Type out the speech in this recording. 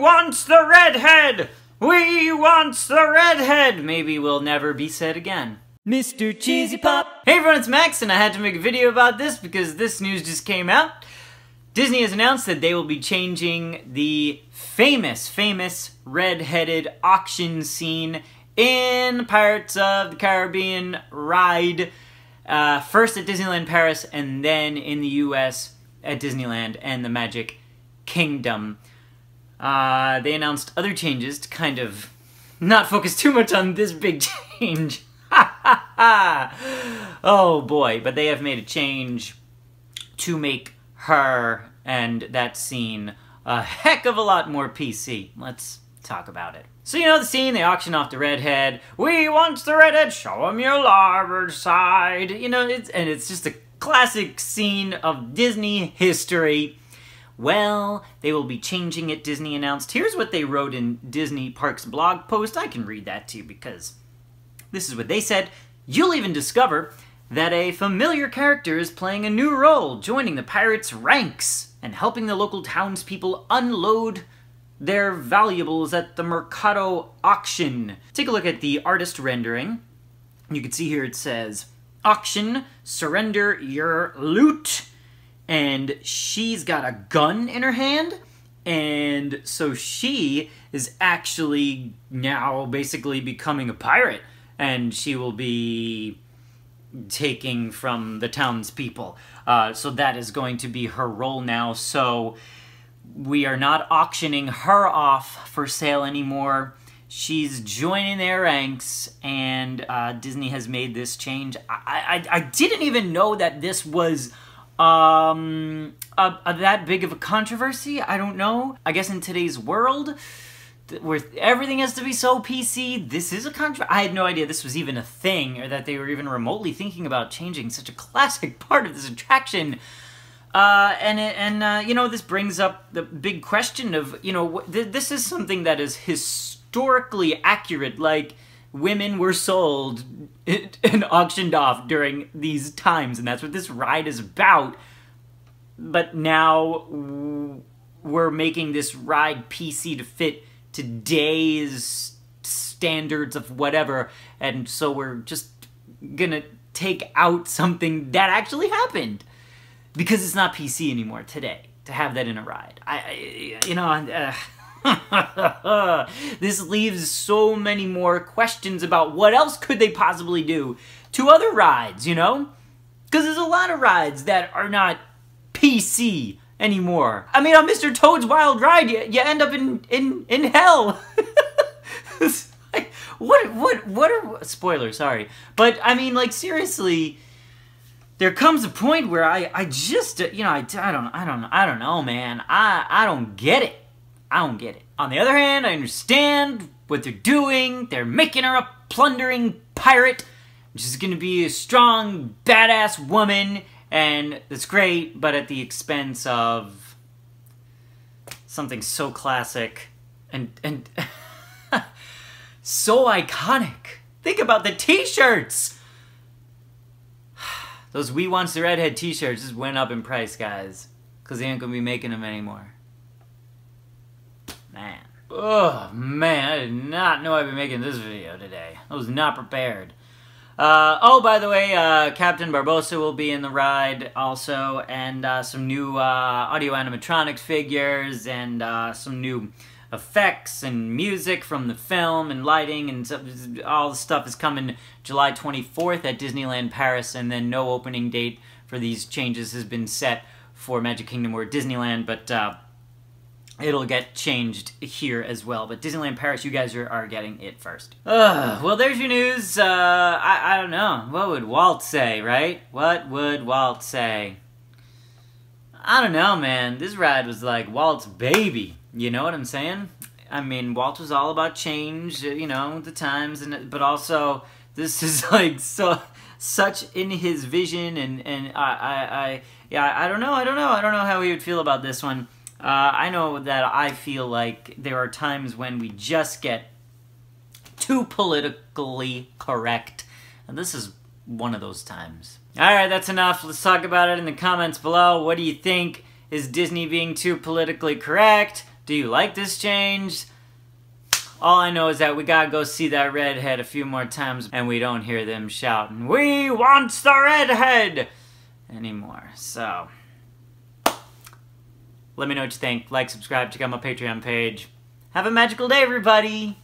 want the redhead! We want the redhead! Maybe will never be said again. Mr. Cheesy Pop! Hey everyone, it's Max, and I had to make a video about this because this news just came out. Disney has announced that they will be changing the famous red-headed auction scene in Pirates of the Caribbean ride. First at Disneyland Paris, and then in the US at Disneyland and the Magic Kingdom. They announced other changes to kind of not focus too much on this big change. Oh boy, but they have made a change to make her and that scene a heck of a lot more PC. Let's talk about it. So you know the scene, they auction off the redhead. We want the redhead, show 'em your larboard side. You know, it's just a classic scene of Disney history. Well, they will be changing it, Disney announced. Here's what they wrote in Disney Parks blog post. I can read that to you because this is what they said. You'll even discover that a familiar character is playing a new role, joining the pirates' ranks and helping the local townspeople unload their valuables at the Mercado auction. Take a look at the artist rendering. You can see here it says, auction, surrender your loot. And she's got a gun in her hand. And so she is actually now basically becoming a pirate. And she will be taking from the townspeople. So that is going to be her role now. So we are not auctioning her off for sale anymore. She's joining their ranks, and Disney has made this change. I didn't even know that this was that big of a controversy. I don't know. I guess in today's world, where everything has to be so PC, this is a controversy. I had no idea this was even a thing, or that they were even remotely thinking about changing such a classic part of this attraction. You know, this brings up the big question of, you know, this is something that is historically accurate. Like, women were sold and auctioned off during these times, and that's what this ride is about. But now we're making this ride PC to fit today's standards of whatever, and so we're just gonna take out something that actually happened. Because it's not PC anymore today to have that in a ride. This leaves so many more questions about what else could they possibly do to other rides, you know? Because there's a lot of rides that are not PC anymore. I mean, on Mr. Toad's Wild Ride, you end up in hell. What are spoilers? Sorry, but I mean, like, seriously. There comes a point where I just, you know, I don't know, man. I don't get it. I don't get it. On the other hand, I understand what they're doing. They're making her a plundering pirate. She's gonna be a strong, badass woman, and that's great, but at the expense of something so classic and so iconic. Think about the t-shirts. Those We Want the Redhead t-shirts just went up in price, guys. Because they ain't going to be making them anymore. Man. Oh, man. I did not know I'd be making this video today. I was not prepared. Oh, by the way, Captain Barbossa will be in the ride also. And some new audio animatronics figures. And some new effects and music from the film and lighting and stuff. All the stuff is coming July 24th at Disneyland Paris, and then no opening date for these changes has been set for Magic Kingdom or Disneyland, but it'll get changed here as well. But Disneyland Paris, you guys are getting it first. Well, there's your news. I don't know. What would Walt say, right? What would Walt say? I don't know, man. This ride was like Walt's baby. You know what I'm saying? I mean, Walt was all about change, you know, the times, but also this is like such in his vision, and I don't know how he would feel about this one. I know that I feel like there are times when we just get too politically correct, and this is one of those times. Alright, that's enough. Let's talk about it in the comments below. What do you think? Is Disney being too politically correct? Do you like this change? All I know is that we gotta go see that redhead a few more times and we don't hear them shouting, "We want the redhead!" anymore. So, let me know what you think. Like, subscribe, check out my Patreon page. Have a magical day, everybody!